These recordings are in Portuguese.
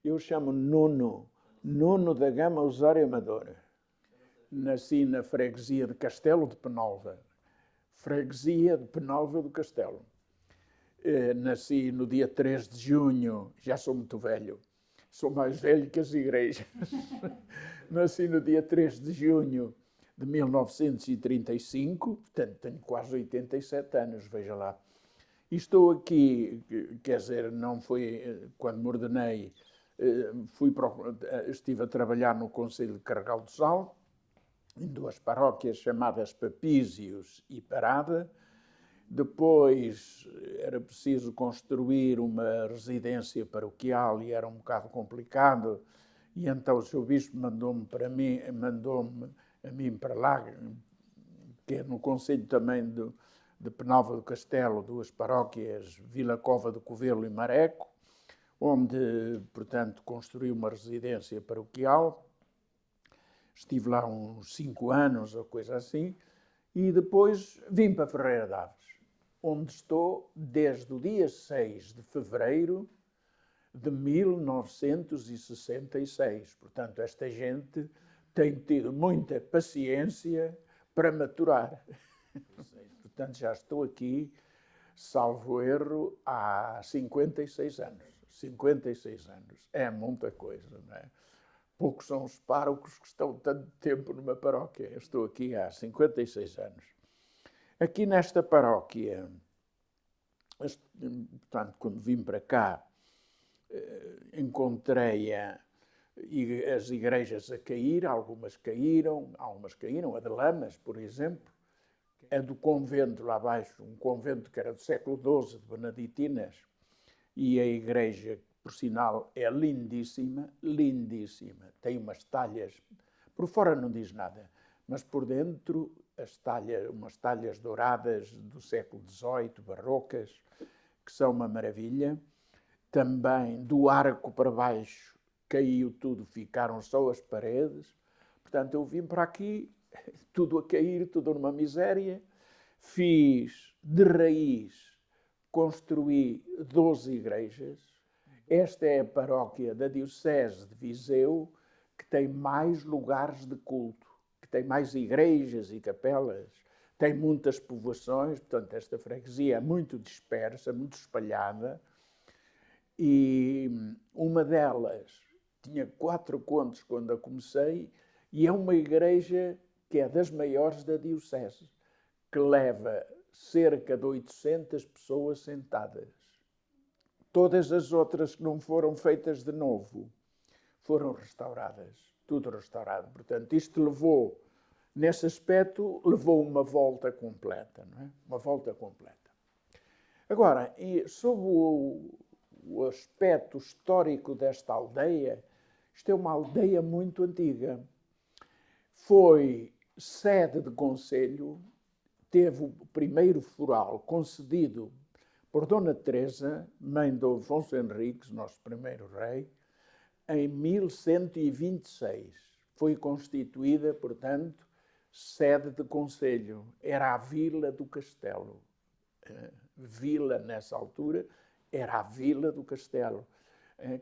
Eu chamo Nuno da Gama Osório Amador. Nasci na freguesia de Castelo de Penalva. Freguesia de Penalva do Castelo. Nasci no dia 3 de junho, já sou muito velho. Sou mais velho que as igrejas. Nasci no dia 3 de junho de 1935, portanto tenho quase 87 anos, veja lá. E estou aqui, quer dizer, não foi quando me ordenei, estive a trabalhar no Conselho de Carregal do Sal, em duas paróquias chamadas Papísios e Parada. Depois era preciso construir uma residência paroquial e era um bocado complicado, e então o Sr. Bispo mandou-me a mim para lá, que é no Conselho também de Penalva do Castelo, duas paróquias, Vila Cova do Covelo e Mareco, onde, portanto, construí uma residência paroquial. Estive lá uns 5 anos, ou coisa assim, e depois vim para Ferreira Daves, onde estou desde o dia 6 de fevereiro de 1966. Portanto, esta gente tem tido muita paciência para maturar. Portanto, já estou aqui, salvo erro, há 56 anos. 56 anos. É muita coisa, não é? Poucos são os párocos que estão tanto tempo numa paróquia. Eu estou aqui há 56 anos. Aqui nesta paróquia, portanto, quando vim para cá, encontrei as igrejas a cair, algumas caíram, a de Lamas, por exemplo, a do convento lá abaixo, um convento que era do século XII, de Beneditinas, e a igreja, por sinal, é lindíssima, lindíssima. Tem umas talhas, por fora não diz nada, mas por dentro umas talhas douradas do século XVIII, barrocas, que são uma maravilha. Também do arco para baixo caiu tudo, ficaram só as paredes. Portanto, eu vim para aqui, tudo a cair, tudo numa miséria. Fiz de raiz, construí 12 igrejas. Esta é a paróquia da Diocese de Viseu, que tem mais lugares de culto, que tem mais igrejas e capelas, tem muitas povoações, portanto, esta freguesia é muito dispersa, muito espalhada, e uma delas tinha 4 contos quando a comecei, e é uma igreja que é das maiores da Diocese, que leva cerca de 800 pessoas sentadas. Todas as outras que não foram feitas de novo foram restauradas, tudo restaurado. Portanto, isto levou, nesse aspecto, levou uma volta completa, não é? Uma volta completa. Agora, sobre o aspecto histórico desta aldeia, isto é uma aldeia muito antiga. Foi sede de concelho, teve o primeiro foral concedido por Dona Teresa, mãe de Afonso Henriques, nosso primeiro rei, em 1126. Foi constituída, portanto, sede de concelho. Era a Vila do Castelo. Vila, nessa altura, era a Vila do Castelo,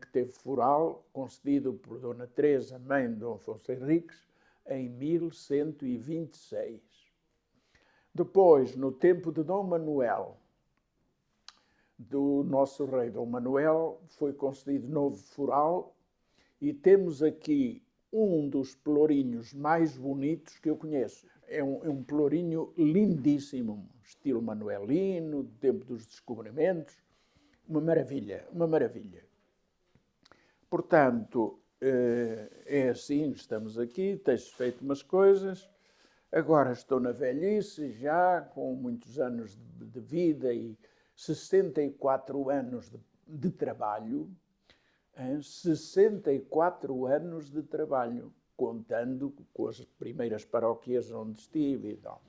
que teve foral concedido por Dona Teresa, mãe de Dom Afonso Henriques, em 1126. Depois, no tempo de Dom Manuel, do nosso rei Dom Manuel, foi concedido novo foral, e temos aqui um dos pelourinhos mais bonitos que eu conheço. É um pelourinho lindíssimo, estilo manuelino, do tempo dos descobrimentos. Uma maravilha, uma maravilha. Portanto, é assim, estamos aqui, tens feito umas coisas. Agora estou na velhice, já com muitos anos de vida e 64 anos de trabalho. 64 anos de trabalho, contando com as primeiras paróquias onde estive e tal.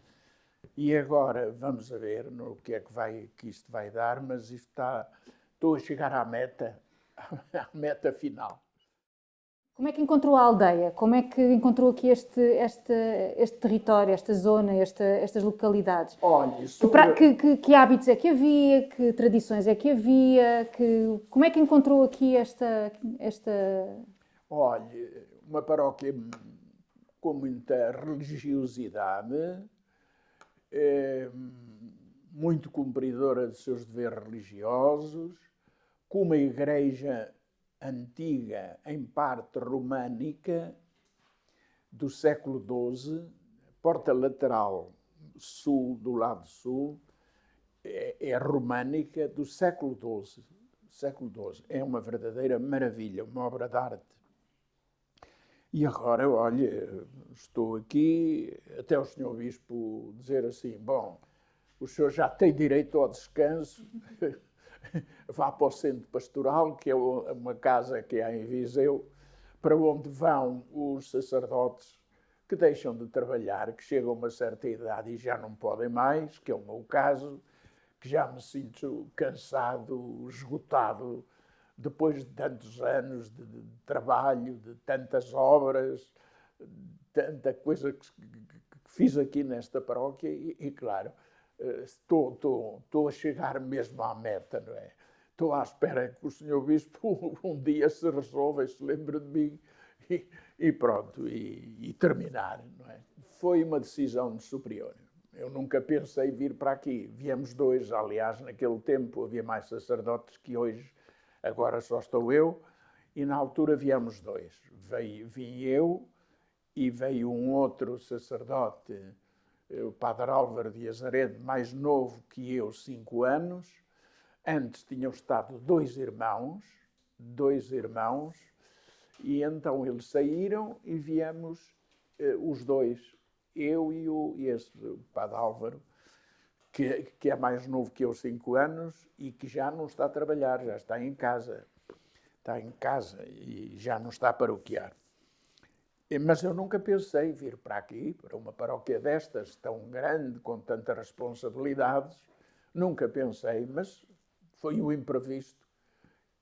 E agora vamos a ver no que é que isto vai dar, mas estou a chegar à meta final. Como é que encontrou a aldeia? Como é que encontrou aqui este território, esta zona, estas localidades? Olha, Que hábitos é que havia? Que tradições é que havia? Como é que encontrou aqui esta... olha, uma paróquia com muita religiosidade, eh, muito cumpridora de seus deveres religiosos, com uma igreja antiga, em parte românica, do século XII, porta lateral sul, do lado sul, é românica do século XII. Século XII. É uma verdadeira maravilha, uma obra de arte. E agora, olha, estou aqui, até o Sr. Bispo dizer assim, bom, o senhor já tem direito ao descanso, vá para o centro pastoral, que é uma casa que há em Viseu, para onde vão os sacerdotes que deixam de trabalhar, que chegam a uma certa idade e já não podem mais, que é o meu caso, que já me sinto cansado, esgotado, depois de tantos anos de trabalho, de tantas obras, tanta coisa que fiz aqui nesta paróquia e claro, estou a chegar mesmo à meta, não é? Estou à espera que o Sr. Bispo um dia se resolva e se lembre de mim e pronto, e terminar, não é? Foi uma decisão superior. Eu nunca pensei vir para aqui. Viemos dois, aliás, naquele tempo havia mais sacerdotes que hoje, agora só estou eu, e na altura viemos dois. Vim eu e veio um outro sacerdote, o Padre Álvaro de Azeredo, mais novo que eu, 5 anos. Antes tinham estado dois irmãos, e então eles saíram e viemos os dois, eu e esse Padre Álvaro, que é mais novo que eu, 5 anos, e que já não está a trabalhar, já está em casa. Está em casa e já não está a paroquiar. Mas eu nunca pensei vir para aqui, para uma paróquia destas, tão grande, com tantas responsabilidades. Nunca pensei, mas foi um imprevisto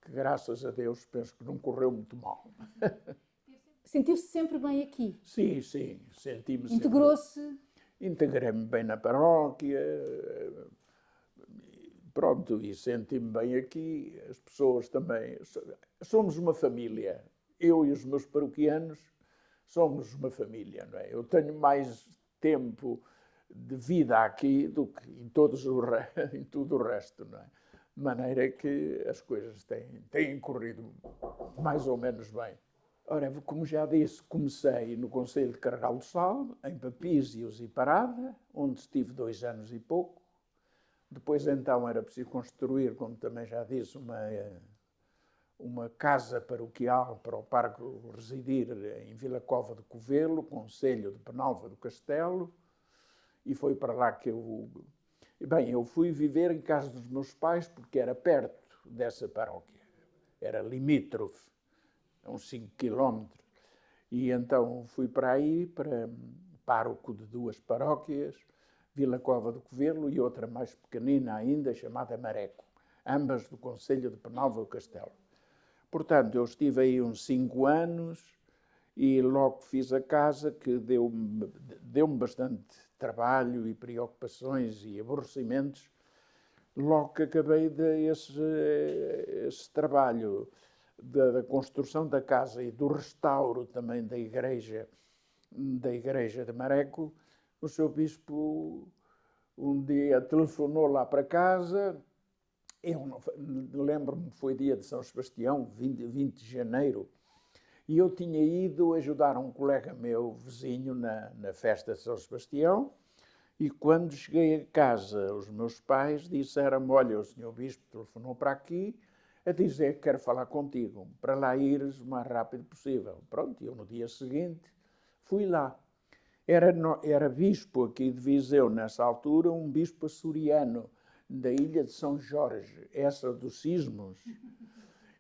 que, graças a Deus, penso que não correu muito mal. Sentiu-se sempre bem aqui? Sim, senti-me sempre... Integrou-se? Integrei-me bem na paróquia, pronto, e senti-me bem aqui. As pessoas também... Somos uma família. Eu e os meus paroquianos somos uma família, não é? Eu tenho mais tempo de vida aqui do que em em tudo o resto, não é? De maneira que as coisas têm corrido mais ou menos bem. Ora, como já disse, comecei no Conselho de Carregal do Sal, em Papísios e Parada, onde estive 2 anos e pouco. Depois, então, era preciso construir, como também já disse, uma casa paroquial para o parco residir em Vila Cova de Covelo, Concelho de Penalva do Castelo, e foi para lá que eu fui viver em casa dos meus pais, porque era perto dessa paróquia, era limítrofe, a uns 5 quilómetros, e então fui para aí, para pároco de 2 paróquias, Vila Cova de Covelo e outra mais pequenina ainda, chamada Mareco, ambas do Concelho de Penalva do Castelo. Portanto, eu estive aí uns 5 anos e logo fiz a casa, que deu-me bastante trabalho e preocupações e aborrecimentos. Logo que acabei esse trabalho da construção da casa e do restauro também da igreja de Mareco, o Sr. Bispo um dia telefonou lá para casa. Eu lembro-me que foi dia de São Sebastião, 20 de janeiro, e eu tinha ido ajudar um colega meu, vizinho, na festa de São Sebastião, e quando cheguei a casa, os meus pais disseram-me, olha, o Sr. Bispo telefonou para aqui a dizer que quer falar contigo, para lá ires o mais rápido possível. Pronto, eu no dia seguinte fui lá. Era bispo aqui de Viseu, nessa altura, um bispo açoriano, da ilha de São Jorge, essa dos sismos,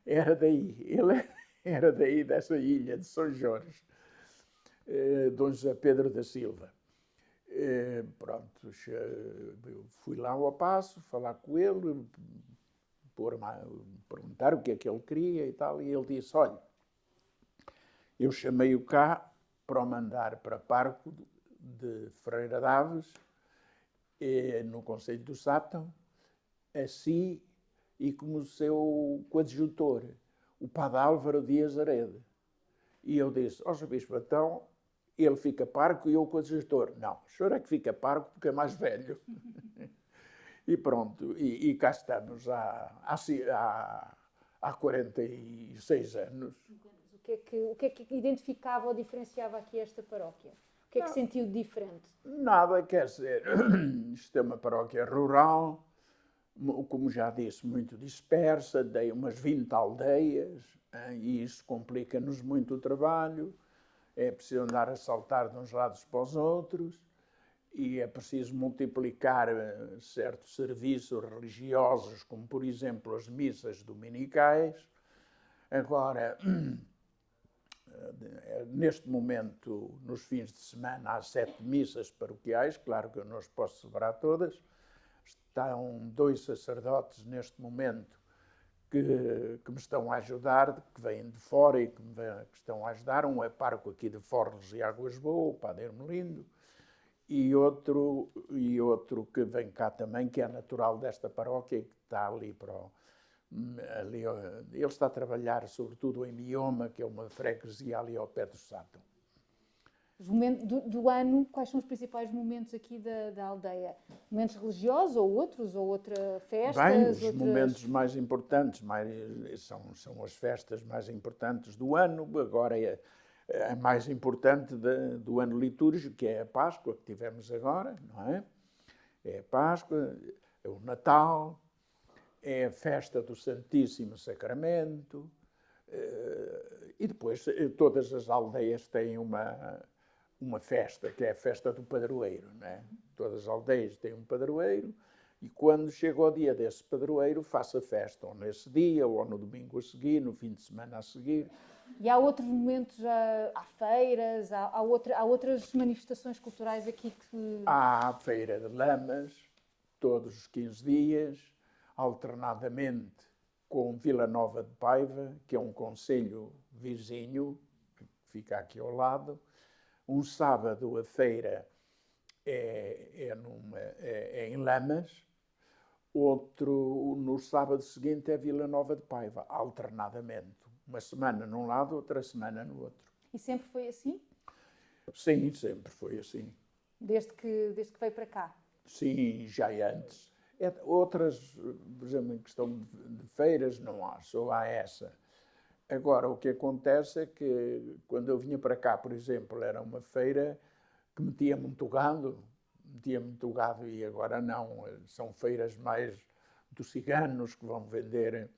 era daí. Ele era daí, dessa ilha de São Jorge, Dom José Pedro da Silva. Pronto, eu fui lá ao passo, falar com ele, perguntar o que é que ele queria e tal, e ele disse, olha, Eu chamei-o cá para o mandar para Parco de Ferreira Daves, no Conselho do Sátão, assim, e como seu coadjutor, o padre Álvaro Dias Arede. E eu disse, ó, Sr. Bispo, então ele fica Parco e eu coadjutor. Não, o senhor é que fica Parco porque é mais velho. E pronto, e cá estamos há 46 anos. O que é que identificava ou diferenciava aqui esta paróquia? O que é que sentiu de diferente? Nada, quer dizer, isto é uma paróquia rural, como já disse, muito dispersa, tem umas 20 aldeias, e isso complica-nos muito o trabalho, é preciso andar a saltar de uns lados para os outros, e é preciso multiplicar certos serviços religiosos, como, por exemplo, as missas dominicais. Agora, neste momento, nos fins de semana, há 7 missas paroquiais, claro que eu não as posso celebrar todas. Estão 2 sacerdotes neste momento que me estão a ajudar, que vêm de fora e que estão a ajudar. Um é pároco aqui de Fornos e Águas Boas, o padre Hermelindo, e outro que vem cá também, que é natural desta paróquia, que está ali ele está a trabalhar sobretudo em Mioma, que é uma freguesia ali ao pé do Sátão. Os momentos do ano, quais são os principais momentos aqui da aldeia? Momentos religiosos ou outra festas? Bem, os momentos mais importantes são as festas mais importantes do ano. Agora a mais importante do ano litúrgico, que é a Páscoa, que tivemos agora, não é? É a Páscoa, é o Natal, é a festa do Santíssimo Sacramento, e depois todas as aldeias têm uma festa, que é a festa do padroeiro, não é? Todas as aldeias têm um padroeiro, e quando chega o dia desse padroeiro, faça festa, ou nesse dia, ou no domingo a seguir, no fim de semana a seguir. E há outros momentos, há feiras, há outras manifestações culturais aqui que... Há a Feira de Lamas, todos os 15 dias, alternadamente com Vila Nova de Paiva, que é um concelho vizinho, que fica aqui ao lado. Um sábado a feira é em Lamas, outro no sábado seguinte é Vila Nova de Paiva, alternadamente. Uma semana num lado, outra semana no outro. E sempre foi assim? Sim, sempre foi assim. Desde que veio para cá? Sim, já antes. Outras, por exemplo, em questão de feiras, não há, só há essa. Agora, o que acontece é que, quando eu vinha para cá, por exemplo, era uma feira que metia muito gado, e agora não. São feiras mais dos ciganos que vão vender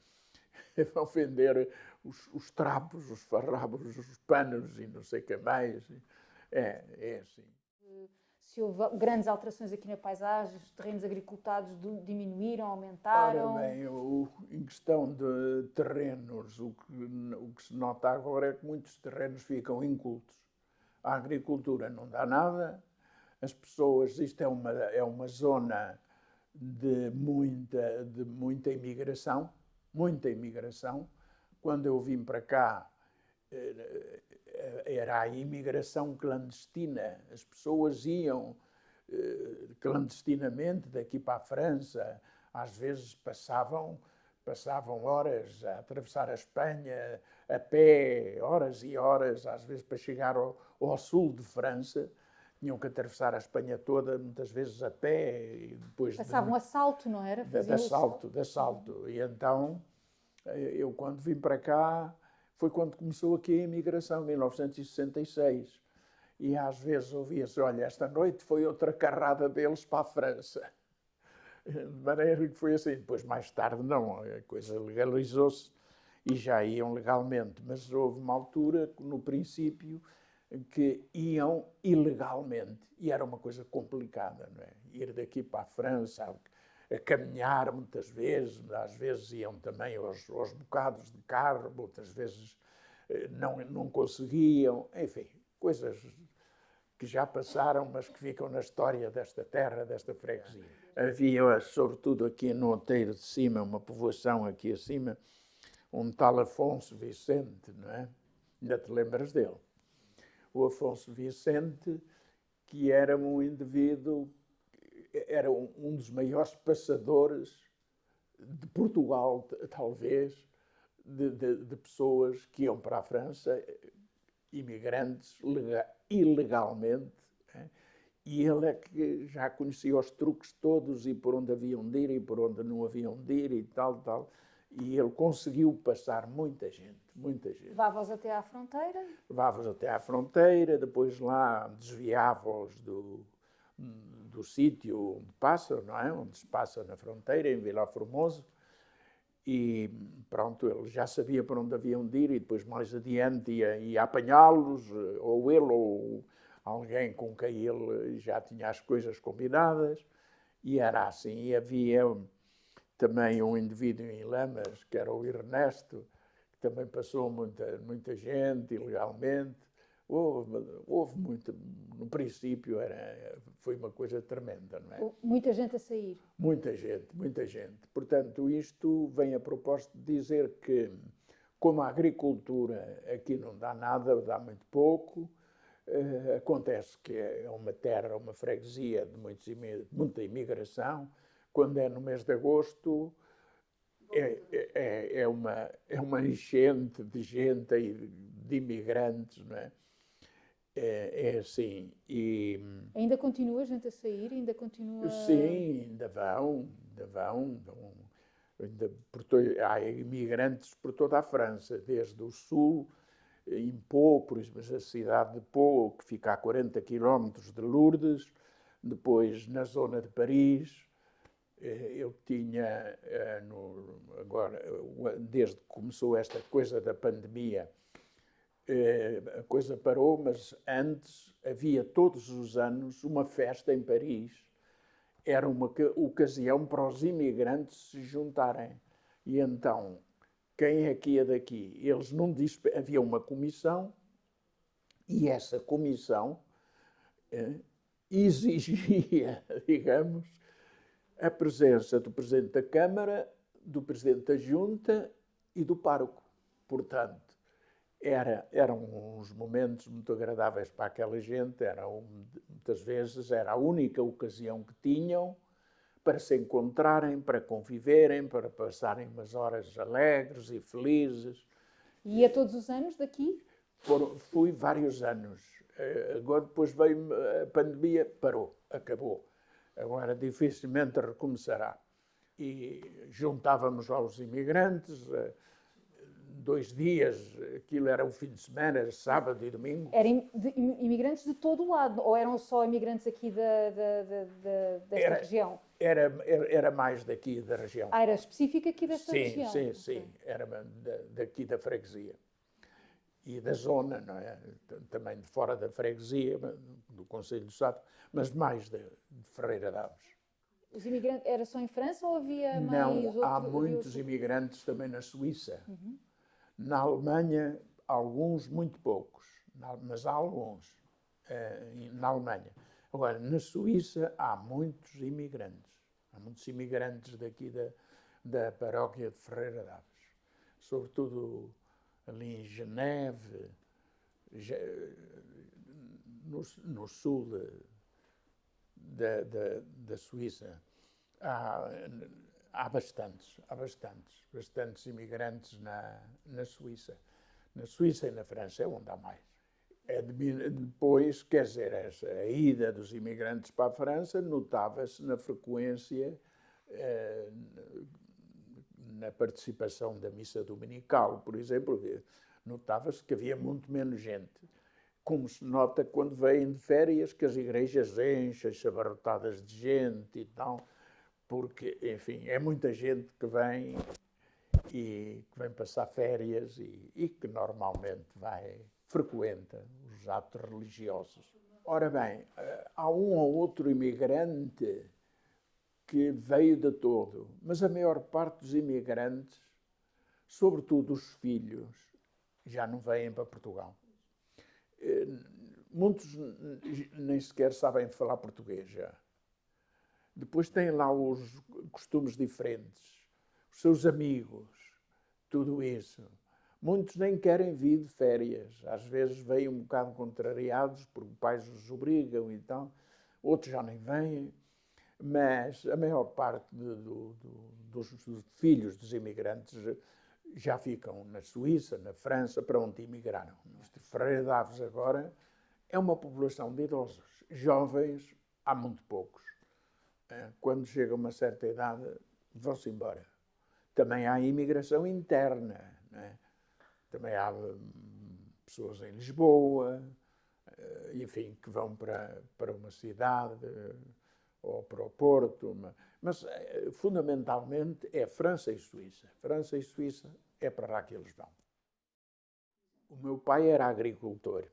os trapos, os farrapos, os panos e não sei o que mais. É assim. Se houve grandes alterações aqui na paisagem, os terrenos agricultados diminuíram, aumentaram? Ora bem, em questão de terrenos, o que se nota agora é que muitos terrenos ficam incultos. A agricultura não dá nada, as pessoas, isto é uma zona de muita imigração, Quando eu vim para cá, era a imigração clandestina. As pessoas iam clandestinamente daqui para a França. Às vezes passavam horas a atravessar a Espanha a pé, horas e horas, às vezes para chegar ao sul de França. Tinham que atravessar a Espanha toda, muitas vezes a pé. E depois passavam assalto, não era? De assalto. E então, eu quando vim para cá, foi quando começou aqui a imigração, em 1966. E às vezes ouvia-se, olha, esta noite foi outra carrada deles para a França. De maneira que foi assim. Depois, mais tarde, não, a coisa legalizou-se e já iam legalmente. Mas houve uma altura, no princípio, que iam ilegalmente. E era uma coisa complicada, não é? Ir daqui para a França, a caminhar muitas vezes, às vezes iam também aos bocados de carro, outras vezes não conseguiam, enfim, coisas que já passaram, mas que ficam na história desta terra, desta freguesia. Havia, sobretudo aqui no Outeiro de Cima, uma povoação aqui acima, um tal Afonso Vicente, não é? Ainda te lembras dele? O Afonso Vicente, que era um indivíduo, era um dos maiores passadores de Portugal, talvez, de pessoas que iam para a França, imigrantes, ilegalmente. Né? E ele é que já conhecia os truques todos e por onde haviam de ir e por onde não haviam de ir e tal, tal. E ele conseguiu passar muita gente, muita gente. Levava-os até à fronteira? Levava-os até à fronteira, depois lá desviava-os do sítio onde passam, não é? Onde se passa na fronteira, em Vila Formoso. E pronto, ele já sabia para onde haviam de ir e depois mais adiante ia apanhá-los, ou ele ou alguém com quem ele já tinha as coisas combinadas. E era assim. E havia também um indivíduo em Lamas, que era o Ernesto, que também passou muita gente ilegalmente. Houve muito, no princípio foi uma coisa tremenda, não é? Muita gente a sair. Muita gente, muita gente. Portanto, isto vem a propósito de dizer que, como a agricultura aqui não dá nada, dá muito pouco, acontece que é uma terra, uma freguesia de muita imigração. Quando é no mês de agosto, é uma enchente de gente e de imigrantes, não é? É assim. E ainda continua a gente a sair? Ainda continua... Sim, ainda vão. Há imigrantes por toda a França, desde o sul, em Pau, por exemplo, a cidade de Pau, que fica a 40 quilómetros de Lourdes, depois na zona de Paris. Eu tinha, agora, desde que começou esta coisa da pandemia, a coisa parou, mas antes havia todos os anos uma festa em Paris. Era uma ocasião para os imigrantes se juntarem. E então, quem é que ia daqui? Eles não havia uma comissão e essa comissão exigia, digamos, a presença do Presidente da Câmara, do Presidente da Junta e do pároco. Portanto, eram uns momentos muito agradáveis para aquela gente, muitas vezes era a única ocasião que tinham para se encontrarem, para conviverem, para passarem umas horas alegres e felizes. E ia todos os anos daqui? Fui vários anos. Agora, depois veio a pandemia, parou, acabou. Agora dificilmente recomeçará. E juntávamos aos imigrantes, 2 dias, aquilo era o fim de semana, era sábado e domingo. Eram imigrantes de todo o lado, ou eram só imigrantes aqui desta região? Era mais daqui da região. Era específico aqui desta região? Sim, sim, era daqui da freguesia. E da zona, não é? Também de fora da freguesia, do Conselho do Sado, mas mais de Ferreira Daves. Os imigrantes, era só em França ou havia mais Não, há muitos imigrantes também na Suíça. Uhum. Na Alemanha, alguns, muito poucos, mas há alguns na Alemanha. Agora, na Suíça, há muitos imigrantes. Há muitos imigrantes daqui da paróquia de Ferreira Daves. Sobretudo ali em Geneve, no sul da Suíça. Há bastantes imigrantes na Suíça. Na Suíça e na França é onde há mais. Depois, quer dizer, a ida dos imigrantes para a França notava-se na frequência, na participação da missa dominical, por exemplo, notava-se que havia muito menos gente. Como se nota quando vêm de férias, que as igrejas enchem-se, abarrotadas de gente e tal, porque, enfim, é muita gente que vem passar férias e que normalmente frequenta os atos religiosos. Ora bem, há um ou outro imigrante que veio de todo, mas a maior parte dos imigrantes, sobretudo os filhos, já não vêm para Portugal. Muitos nem sequer sabem falar português já. Depois têm lá os costumes diferentes, os seus amigos, tudo isso. Muitos nem querem vir de férias. Às vezes vêm um bocado contrariados, porque os pais os obrigam e tal. Outros já nem vêm. Mas a maior parte dos filhos dos imigrantes já ficam na Suíça, na França, para onde imigraram. Ferreira de Aves agora é uma população de idosos. Jovens, há muito poucos. Quando chegam a uma certa idade, vão-se embora. Também há imigração interna, não é? Também há pessoas em Lisboa, enfim, que vão para uma cidade ou para o Porto, mas fundamentalmente é França e Suíça. França e Suíça é para lá que eles vão. O meu pai era agricultor.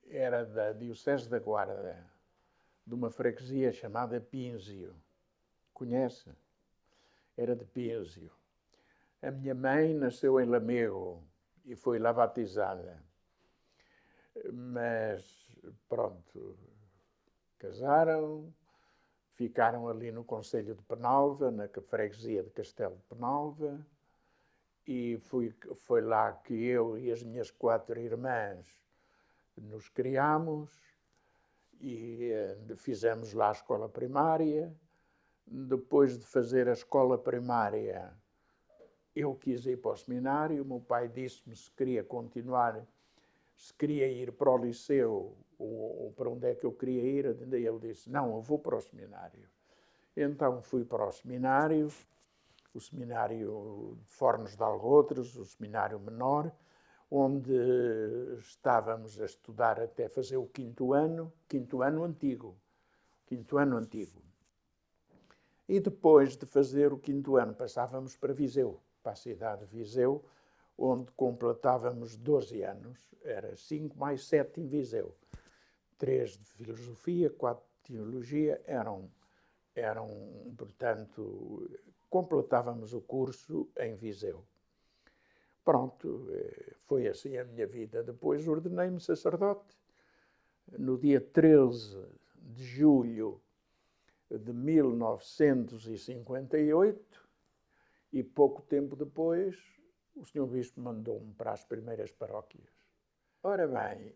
Era da Diocese da Guarda, de uma freguesia chamada Pínzio. Conhece? Era de Pínzio. A minha mãe nasceu em Lamego e foi lá batizada. Mas, pronto, casaram, ficaram ali no concelho de Penalva, na freguesia de Castelo de Penalva, e foi lá que eu e as minhas 4 irmãs nos criámos e fizemos lá a escola primária. Depois de fazer a escola primária, eu quis ir para o seminário. O meu pai disse-me se queria continuar, se queria ir para o liceu ou para onde é que eu queria ir. E eu disse, não, eu vou para o seminário. Então fui para o seminário de Fornos de Algotras, o seminário menor, onde estávamos a estudar até fazer o quinto ano antigo. E depois de fazer o quinto ano, passávamos para Viseu, para a cidade de Viseu, onde completávamos 12 anos. Era 5 mais 7 em Viseu. 3 de filosofia, 4 de teologia, portanto, completávamos o curso em Viseu. Pronto, foi assim a minha vida. Depois ordenei-me sacerdote. No dia 13 de julho de 1958, e pouco tempo depois, o Sr. Bispo mandou-me para as primeiras paróquias. Ora bem,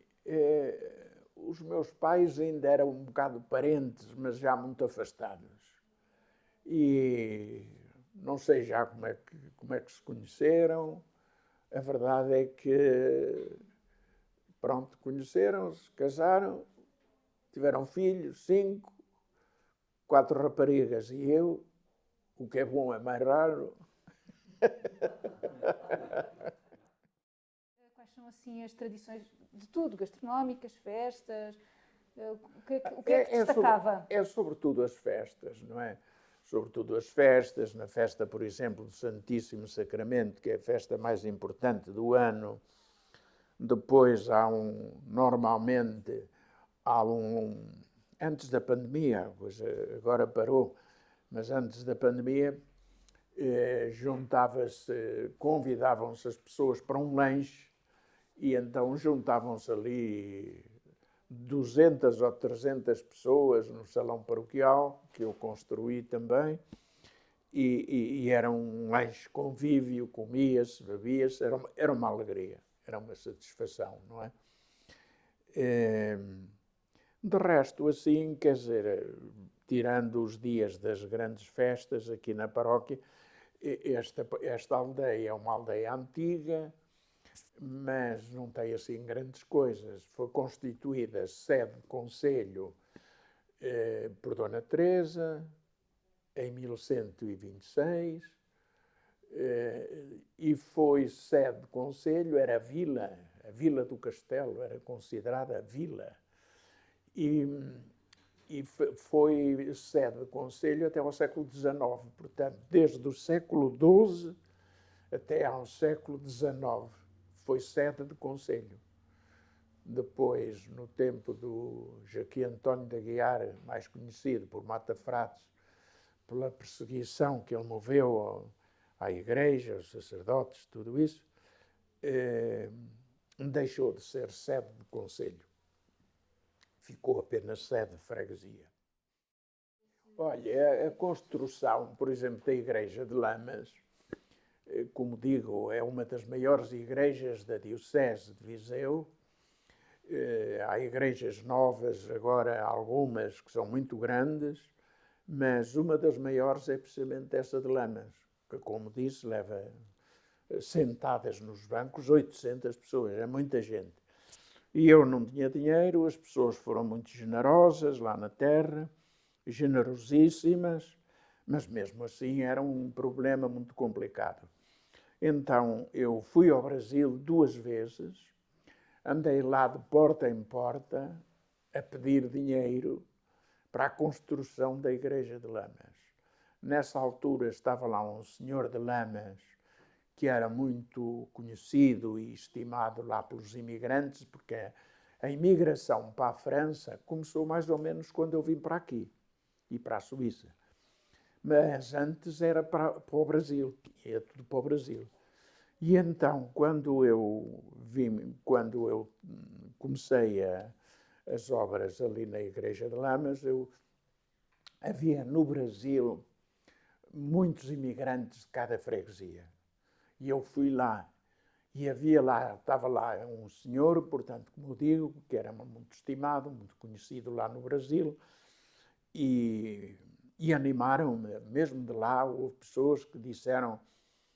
os meus pais ainda eram um bocado parentes, mas já muito afastados. E não sei já como é que se conheceram. A verdade é que, pronto, conheceram-se, casaram, tiveram filhos, 5, 4 raparigas e eu. O que é bom é mais raro. Quais são, assim, as tradições de tudo? Gastronómicas, festas? O que é que destacava? É sobretudo as festas, não é? Sobretudo as festas. Na festa, por exemplo, do Santíssimo Sacramento, que é a festa mais importante do ano. Depois normalmente há antes da pandemia, pois agora parou, mas antes da pandemia, convidavam-se as pessoas para um lanche e então juntavam-se ali 200 ou 300 pessoas no salão paroquial, que eu construí também, e era um lanche convívio, comia-se, bebia-se, era uma alegria, era uma satisfação, não é? De resto, assim, quer dizer, tirando os dias das grandes festas aqui na paróquia, esta aldeia é uma aldeia antiga, mas não tem assim grandes coisas. Foi constituída sede de concelho por Dona Teresa em 1126 e foi sede de concelho, era a Vila do Castelo, era considerada a vila. E foi sede de concelho até ao século XIX, portanto, desde o século XII até ao século XIX, foi sede de concelho. Depois, no tempo do Joaquim António de Aguiar, mais conhecido por Mata Frades, pela perseguição que ele moveu à igreja, aos sacerdotes, tudo isso, deixou de ser sede de concelho. Ficou apenas sede de freguesia. Olha, a construção, por exemplo, da igreja de Lamas como digo, é uma das maiores igrejas da Diocese de Viseu. Há igrejas novas agora, algumas que são muito grandes, mas uma das maiores é precisamente essa de Lamas, que, como disse, leva sentadas nos bancos 800 pessoas, é muita gente. E eu não tinha dinheiro, as pessoas foram muito generosas lá na terra, generosíssimas, mas mesmo assim era um problema muito complicado. Então eu fui ao Brasil 2 vezes, andei lá de porta em porta a pedir dinheiro para a construção da igreja de Lamas. Nessa altura estava lá um senhor de Lamas que era muito conhecido e estimado lá pelos imigrantes, porque a imigração para a França começou mais ou menos quando eu vim para aqui e para a Suíça. Mas antes era para o Brasil, ia tudo para o Brasil. E então, quando eu comecei as obras ali na Igreja de Lamas, havia no Brasil muitos imigrantes de cada freguesia. E eu fui lá, e estava lá um senhor, portanto, como digo, que era muito estimado, muito conhecido lá no Brasil, e animaram-me, mesmo de lá, houve pessoas que disseram: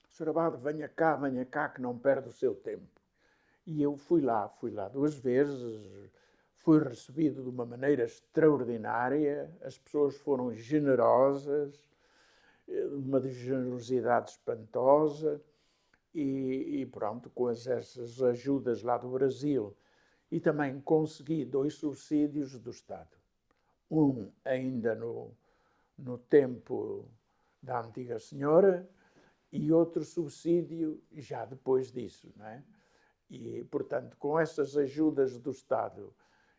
Sr. Abade, venha cá, que não perde o seu tempo. E eu fui lá 2 vezes, fui recebido de uma maneira extraordinária, as pessoas foram generosas, uma generosidade espantosa, e pronto, com essas ajudas lá do Brasil. E também consegui 2 subsídios do Estado. Um ainda no tempo da antiga senhora e outro subsídio já depois disso, não é? E, portanto, com essas ajudas do Estado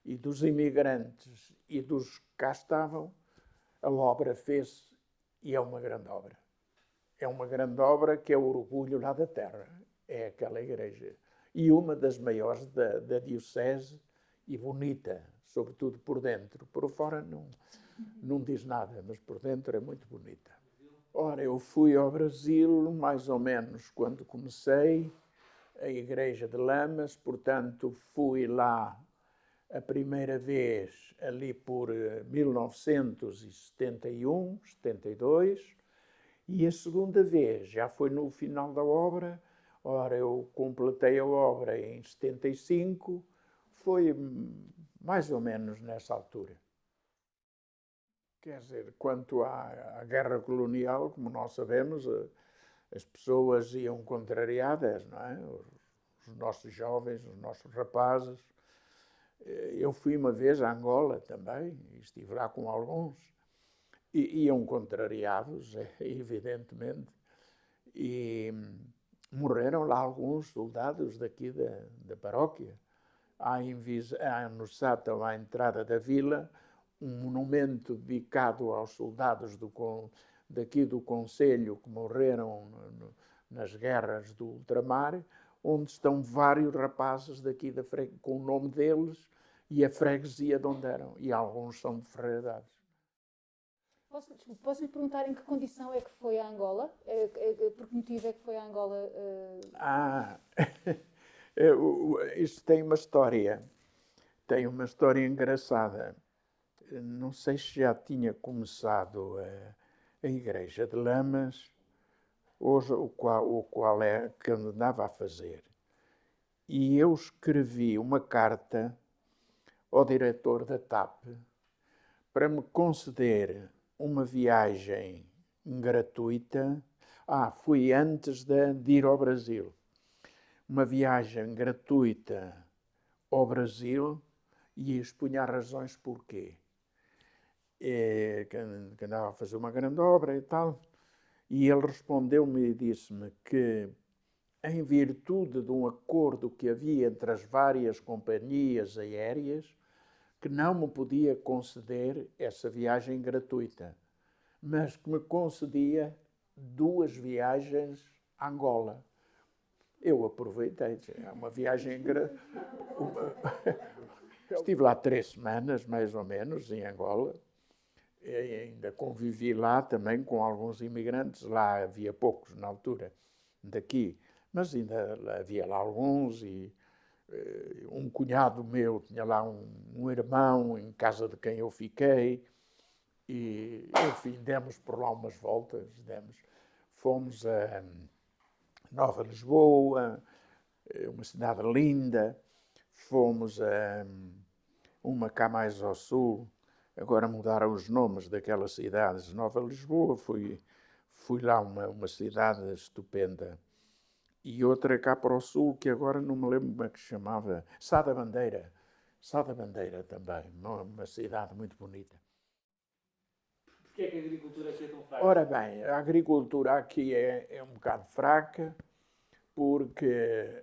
e dos imigrantes e dos que cá estavam, a obra fez-se e é uma grande obra. É uma grande obra que é o orgulho lá da terra, é aquela igreja. E uma das maiores da Diocese e bonita, sobretudo por dentro. Por fora não diz nada, mas por dentro é muito bonita. Ora, eu fui ao Brasil mais ou menos quando comecei a Igreja de Lamas, portanto fui lá a primeira vez ali por 1971, 72, e a segunda vez já foi no final da obra. Ora, eu completei a obra em 75, foi mais ou menos nessa altura. Quer dizer, quanto à guerra colonial, como nós sabemos, as pessoas iam contrariadas, não é? Os nossos jovens, os nossos rapazes. Eu fui uma vez a Angola também, e estive lá com alguns, e iam contrariados, evidentemente, e morreram lá alguns soldados daqui da paróquia. Há no Sátão, à entrada da vila, um monumento dedicado aos soldados daqui do Conselho que morreram nas guerras do ultramar, onde estão vários rapazes daqui com o nome deles e a freguesia de onde eram, e alguns são de Ferreiradas. Posso lhe perguntar em que condição é que foi a Angola? Por que motivo é que foi a Angola? Isto tem uma história engraçada. Não sei se já tinha começado a Igreja de Lamas, hoje o qual é que andava a fazer. E eu escrevi uma carta ao diretor da TAP para me conceder uma viagem gratuita. Fui antes de ir ao Brasil. Uma viagem gratuita ao Brasil, e expunha razões porquê. Que andava a fazer uma grande obra e tal. E ele respondeu-me e disse-me que, em virtude de um acordo que havia entre as várias companhias aéreas, que não me podia conceder essa viagem gratuita, mas que me concedia 2 viagens a Angola. Eu aproveitei, é uma viagem gratuita. Estive lá 3 semanas, mais ou menos, em Angola. E ainda convivi lá também com alguns imigrantes. Lá havia poucos na altura, daqui, mas ainda havia lá alguns e um cunhado meu tinha lá um irmão em casa de quem eu fiquei e, enfim, demos por lá umas voltas, fomos a Nova Lisboa, uma cidade linda, fomos a uma cá mais ao sul, agora mudaram os nomes daquelas cidades, Nova Lisboa, fui lá uma cidade estupenda. E outra cá para o sul, que agora não me lembro como é que se chamava, Sá da Bandeira. Sá da Bandeira também, uma cidade muito bonita. Porquê é que a agricultura aqui é tão fraca? Ora bem, a agricultura aqui é um bocado fraca, porque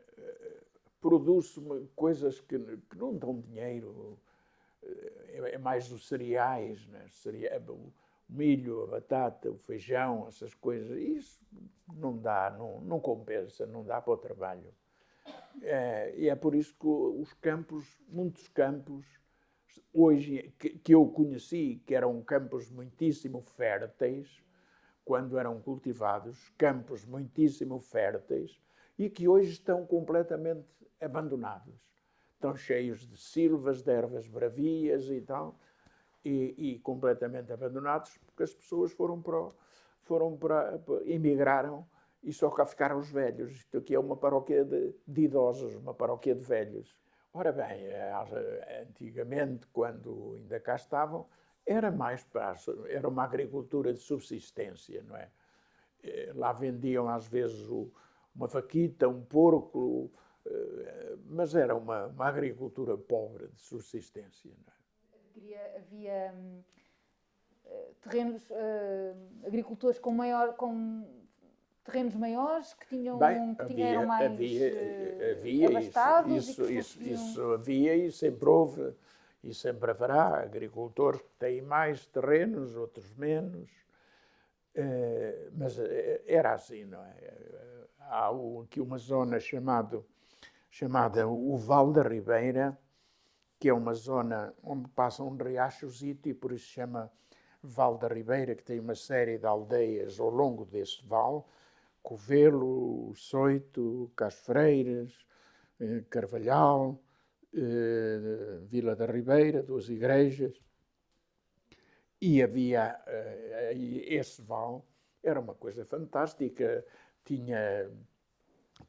produz coisas que não dão dinheiro. É mais os cereais, né? O milho, a batata, o feijão, essas coisas. Isso não dá, não compensa, não dá para o trabalho. E é por isso que os campos, muitos campos, hoje que eu conheci, que eram campos muitíssimo férteis, quando eram cultivados, campos muitíssimo férteis, e que hoje estão completamente abandonados. Estão cheios de silvas, de ervas bravias e tal, e completamente abandonados, porque as pessoas emigraram e só cá ficaram os velhos. Isto aqui é uma paróquia de idosos, uma paróquia de velhos. Ora bem, antigamente, quando ainda cá estavam, era uma agricultura de subsistência, não é? Lá vendiam às vezes uma vaquita, um porco, mas era uma agricultura pobre de subsistência, não é? Havia terrenos, agricultores com terrenos maiores que eram mais abastados isso havia e sempre houve e sempre haverá agricultores que têm mais terrenos, outros menos, mas era assim, não é? Há aqui uma zona chamada o Val da Ribeira, que é uma zona onde passa um riachozito e por isso se chama Val da Ribeira, que tem uma série de aldeias ao longo desse vale, Covelo, Soito, Casfreiras, Carvalhal, Vila da Ribeira, 2 igrejas. E havia esse vale, era uma coisa fantástica, tinha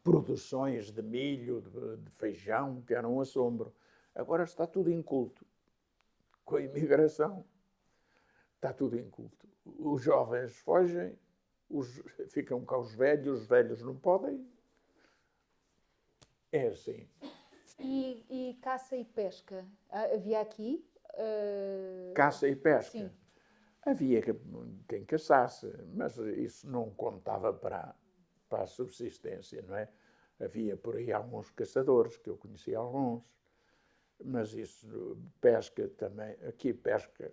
produções de milho, de feijão, que eram um assombro. Agora está tudo inculto. Com a imigração, está tudo inculto. Os jovens fogem, ficam cá os velhos não podem. É assim. E caça e pesca? Havia aqui? Caça e pesca? Sim. Havia quem caçasse, mas isso não contava para a subsistência, não é? Havia por aí alguns caçadores, que eu conhecia alguns, mas isso, pesca também, aqui pesca...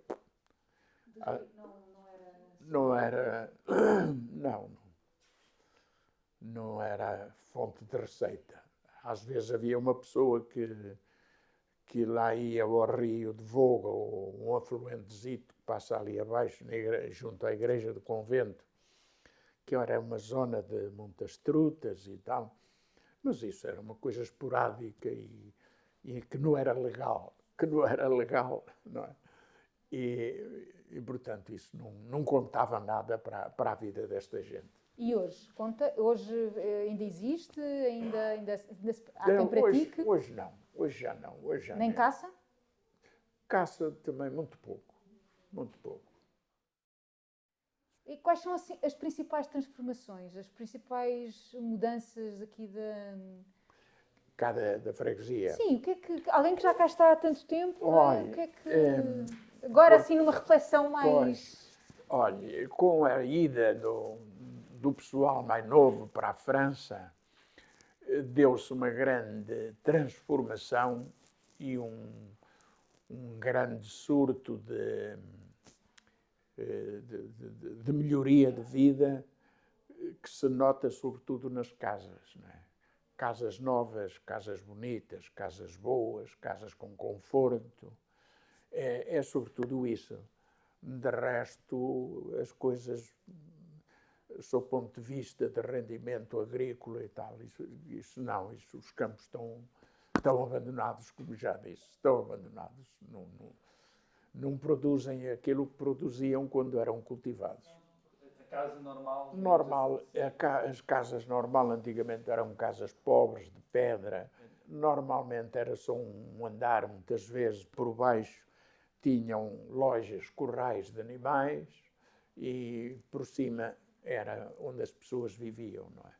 Não era fonte de receita. Às vezes havia uma pessoa que lá ia ao rio de Voga, ou um afluentezito que passa ali abaixo, junto à igreja do convento, que era uma zona de muitas trutas e tal, mas isso era uma coisa esporádica e que não era legal, não é? E portanto, isso não contava nada para a vida desta gente. E hoje? Hoje ainda existe? Ainda há quem pratique? Hoje já não. Nem caça? Caça também muito pouco. E quais são assim, as principais transformações, as principais mudanças aqui Cá da freguesia? Sim, o que é que... Alguém que já cá está há tanto tempo, olha, o que é que... Agora, assim, numa reflexão mais... Pois, olha, com a ida do pessoal mais novo para a França, deu-se uma grande transformação e um grande surto de melhoria de vida que se nota sobretudo nas casas, não é? Casas novas, casas bonitas, casas boas, casas com conforto. É sobretudo isso. De resto, as coisas sob o ponto de vista de rendimento agrícola e tal. Isso não, os campos estão abandonados, como já disse, estão abandonados. Não produzem aquilo que produziam quando eram cultivados. A casa normal? Normal, as casas normal antigamente eram casas pobres, de pedra. Normalmente era só um andar, muitas vezes por baixo tinham lojas, corrais de animais e por cima era onde as pessoas viviam, não é?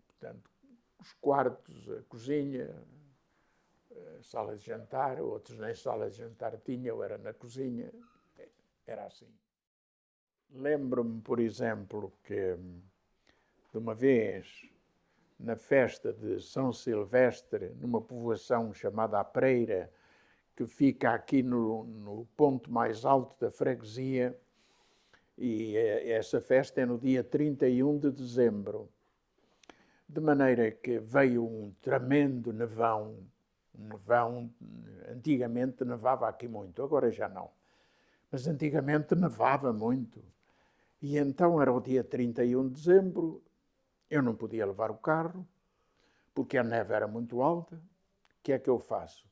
Portanto, os quartos, a cozinha, a sala de jantar, outros nem sala de jantar tinham, era na cozinha, era assim. Lembro-me, por exemplo, que de uma vez, na festa de São Silvestre, numa povoação chamada A Preira, que fica aqui no ponto mais alto da freguesia, e essa festa é no dia 31 de dezembro. De maneira que veio um tremendo nevão. Antigamente nevava aqui muito, agora já não. Mas antigamente nevava muito. E então era o dia 31 de dezembro, eu não podia levar o carro, porque a neve era muito alta. O que é que eu faço?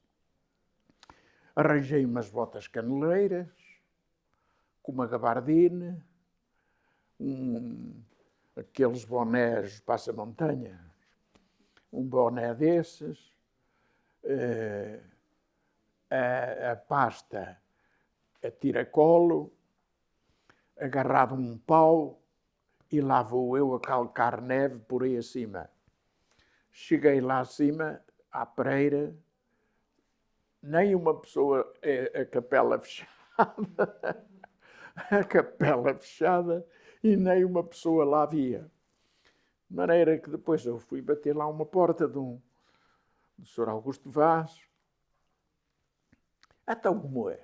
Arranjei umas botas caneleiras, com uma gabardine, aqueles bonés passa-montanha, um boné desses, a pasta a tiracolo, agarrado um pau, e lá vou eu a calcar neve por aí acima. Cheguei lá acima, à Preira, nem uma pessoa, a capela fechada, a capela fechada, e nem uma pessoa lá havia. De maneira que depois eu fui bater lá uma porta do Sr. Augusto Vaz. Então, como é?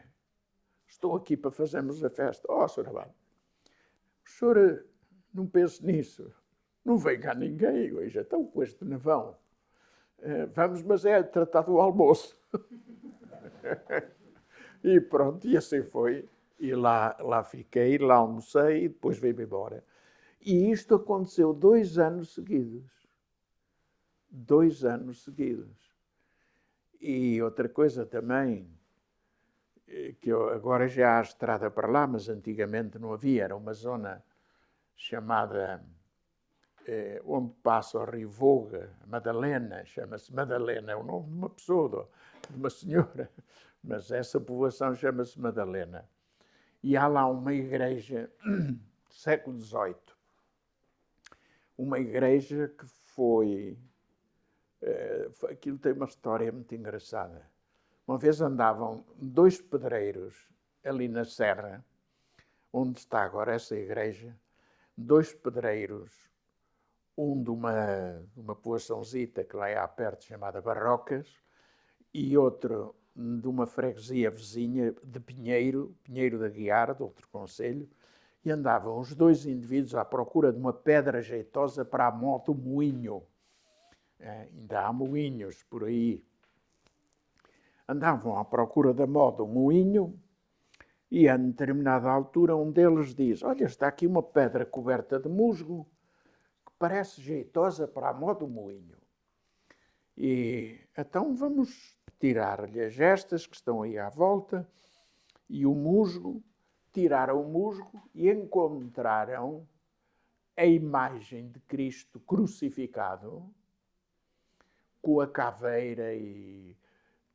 Estou aqui para fazermos a festa. Oh, Sr. Abade, o senhor não pense nisso. Não vem cá ninguém hoje. Então, com este nevão. Vamos, mas é tratar do almoço. E pronto, e assim foi. E lá fiquei, lá almocei e depois veio-me embora. E isto aconteceu 2 anos seguidos. 2 anos seguidos. E outra coisa também, que agora já há estrada para lá, mas antigamente não havia, era uma zona chamada, onde passa o Rio Voga, Madalena, chama-se Madalena, é o nome de uma pessoa, de uma senhora, mas essa povoação chama-se Madalena. E há lá uma igreja, século XVIII, uma igreja que foi... aquilo tem uma história muito engraçada. Uma vez andavam 2 pedreiros ali na serra, onde está agora essa igreja, 2 pedreiros, um de uma povoaçãozita que lá é perto, chamada Barrocas, e outro de uma freguesia vizinha de Pinheiro da Guiar, de outro concelho, e andavam os 2 indivíduos à procura de uma pedra jeitosa para a moto moinho. Ainda há moinhos por aí. Andavam à procura da moto moinho e, a determinada altura, um deles diz: olha, está aqui uma pedra coberta de musgo que parece jeitosa para a moto moinho. E então vamos tirar-lhe as gestas que estão aí à volta e o musgo. Tiraram o musgo e encontraram a imagem de Cristo crucificado, com a caveira e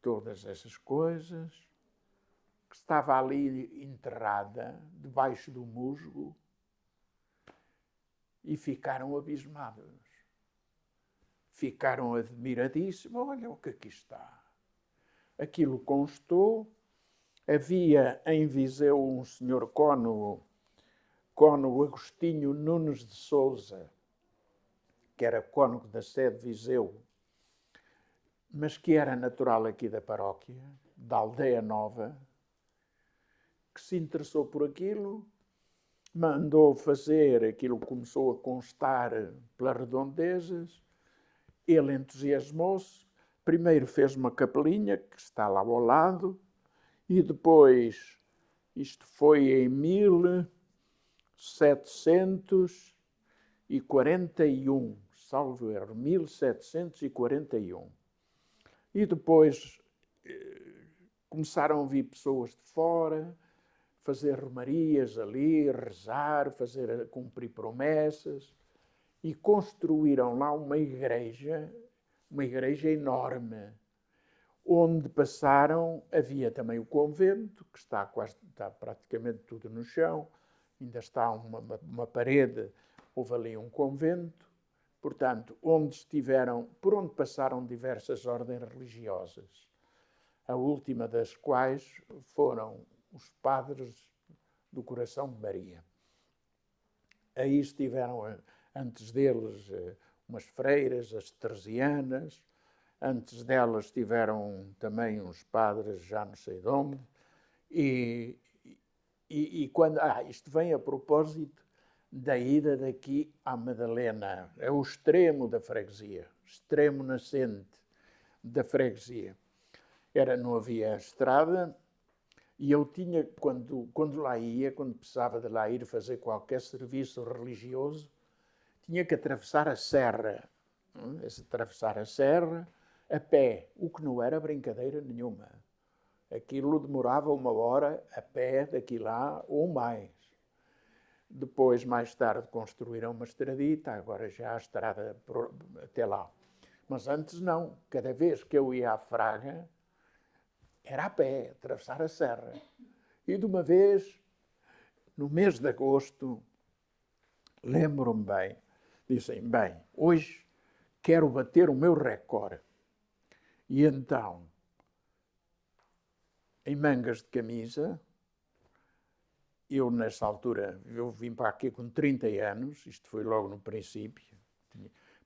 todas essas coisas, que estava ali enterrada debaixo do musgo, e ficaram abismados. Ficaram admiradíssimos. Olha o que aqui está. Aquilo constou. Havia em Viseu um senhor cônego Agostinho Nunes de Sousa, que era cônego da sede de Viseu, mas que era natural aqui da paróquia, da Aldeia Nova, que se interessou por aquilo, mandou fazer, aquilo começou a constar pelas redondezas, ele entusiasmou-se, primeiro fez uma capelinha, que está lá ao lado, e depois, isto foi em 1741, salvo erro, 1741. E depois começaram a vir pessoas de fora, fazer romarias ali, rezar, cumprir promessas, e construíram lá uma igreja enorme, onde havia também o convento, que está praticamente tudo no chão, ainda está uma parede, houve ali um convento, portanto, por onde passaram diversas ordens religiosas, a última das quais foram os padres do Coração de Maria. Aí estiveram, antes deles, umas freiras, as teresianas. Antes delas tiveram também uns padres, já não sei de onde. E quando... isto vem a propósito da ida daqui à Madalena. É o extremo da freguesia, extremo nascente da freguesia. Não havia estrada, e eu tinha, quando lá ia, quando precisava de lá ir fazer qualquer serviço religioso, tinha que atravessar a serra. Atravessar a serra a pé, o que não era brincadeira nenhuma. Aquilo demorava 1 hora a pé daqui lá ou mais. Depois, mais tarde, construíram uma estradita, agora já há estrada até lá. Mas antes não. Cada vez que eu ia à Fraga, era a pé, atravessar a serra. E de uma vez, no mês de agosto, lembro-me bem, dizem, hoje quero bater o meu recorde. E então, em mangas de camisa, eu nessa altura, eu vim para aqui com 30 anos, isto foi logo no princípio,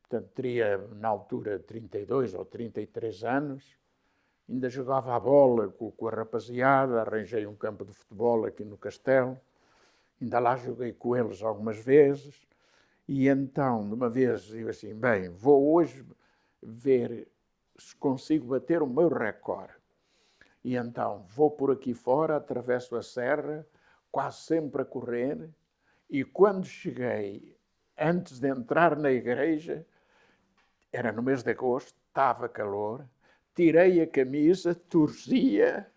portanto teria na altura 32 ou 33 anos, ainda jogava a bola com a rapaziada, arranjei um campo de futebol aqui no Castelo, ainda lá joguei com eles algumas vezes, e então, de uma vez, eu assim, vou hoje ver se consigo bater o meu recorde. E então, vou por aqui fora, atravesso a serra, quase sempre a correr, e quando cheguei, antes de entrar na igreja, era no mês de agosto, estava calor, tirei a camisa, torcia,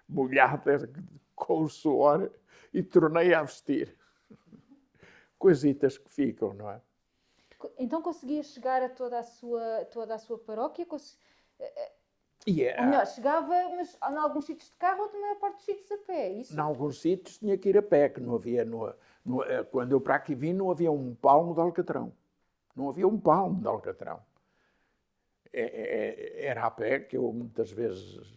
molhada com o suor, e tornei a vestir. Coisitas que ficam, não é? Então conseguia chegar a toda a sua paróquia? Ou Yeah. melhor, chegava, mas em alguns sítios de carro ou na maior parte dos sítios a pé, isso? Em alguns sítios tinha que ir a pé, que não havia... quando eu para aqui vim, não havia um palmo de alcatrão. Não havia um palmo de alcatrão. Era a pé que eu, muitas vezes...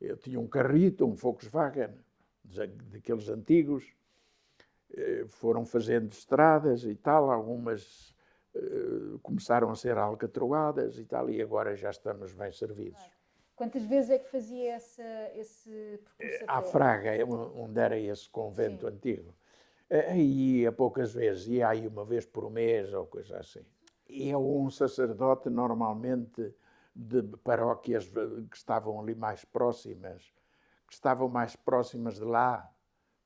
Eu tinha um carrito, um Volkswagen, daqueles antigos. Foram fazendo estradas e tal, algumas começaram a ser alcatroadas e tal, e agora já estamos bem servidos. Quantas vezes é que fazia esse percurso À Fraga, onde era esse convento antigo. Aí ia poucas vezes, ia aí uma vez por mês ou coisa assim. E é um sacerdote normalmente de paróquias que estavam ali mais próximas, de lá,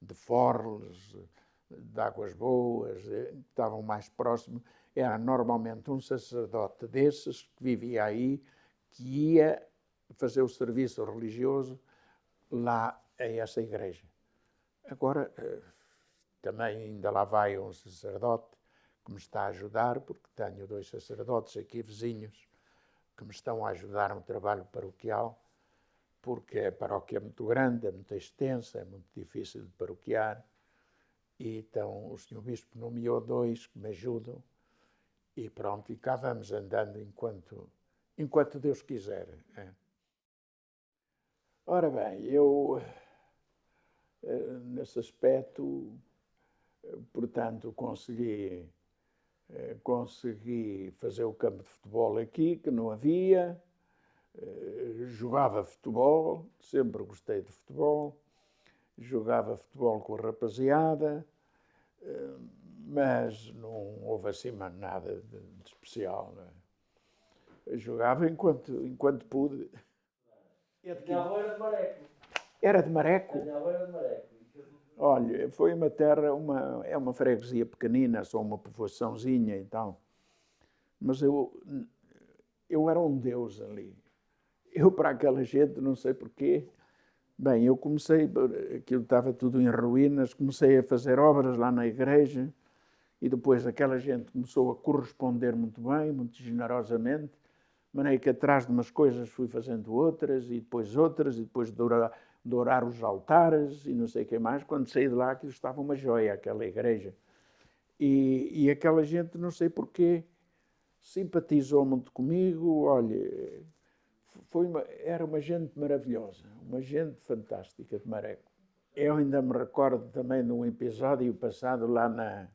de Forles, de Águas Boas, que estavam mais próximos. Era normalmente um sacerdote desses que vivia aí, que ia fazer o serviço religioso lá a essa igreja. Agora, também ainda lá vai um sacerdote que me está a ajudar, porque tenho 2 sacerdotes aqui vizinhos que me estão a ajudar no trabalho paroquial, porque a paróquia é muito grande, é muito extensa, é muito difícil de paroquiar, e então o Sr. Bispo nomeou 2 que me ajudam, e pronto, e cá vamos andando enquanto Deus quiser. Ora bem, eu, nesse aspecto, portanto, consegui fazer o campo de futebol aqui, que não havia, jogava futebol, sempre gostei de futebol, jogava futebol com a rapaziada, mas não houve assim nada de especial. Não é? Jogava enquanto pude. A minha avó era de Mareco. Era de Mareco? A minha avó era de Mareco. Olha, foi uma terra, é uma freguesia pequenina, só uma povoaçãozinha e tal. Mas eu era um deus ali. Eu, para aquela gente, não sei porquê, bem, eu comecei, aquilo estava tudo em ruínas, comecei a fazer obras lá na igreja e depois aquela gente começou a corresponder muito bem, muito generosamente, de maneira que atrás de umas coisas fui fazendo outras e depois de orar os altares e não sei o que mais. Quando saí de lá, aquilo estava uma joia, aquela igreja. E aquela gente, não sei porquê, simpatizou muito comigo, olha, era uma gente maravilhosa, uma gente fantástica de Mareco. Eu ainda me recordo também de um episódio passado lá na...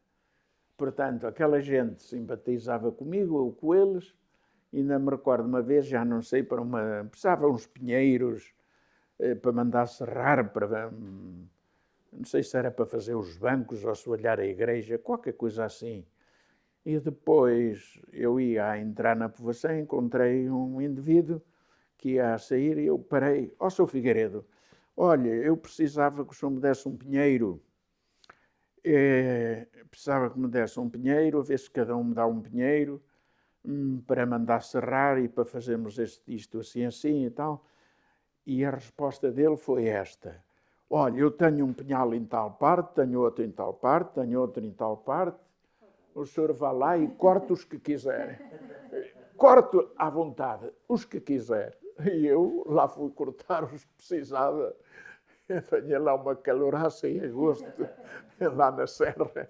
Portanto, aquela gente simpatizava comigo, eu com eles. Ainda me recordo uma vez, já não sei, precisava uns pinheiros para mandar serrar, não sei se era para fazer os bancos ou assoalhar a igreja, qualquer coisa assim. E depois eu ia a entrar na povoação, encontrei um indivíduo que ia a sair e eu parei. Ó, Sr. Figueiredo, olha, eu precisava que o senhor me desse um pinheiro. Precisava que me desse um pinheiro, a ver se cada um me dá um pinheiro, para mandar serrar e para fazermos isto assim, assim e tal. E a resposta dele foi esta. Olha, eu tenho um pinhal em tal parte, tenho outro em tal parte, tenho outro em tal parte. O senhor vá lá e corta os que quiser. Corte à vontade, os que quiser. E eu lá fui cortar os que precisava. Tinha lá uma caloraça em agosto, lá na serra.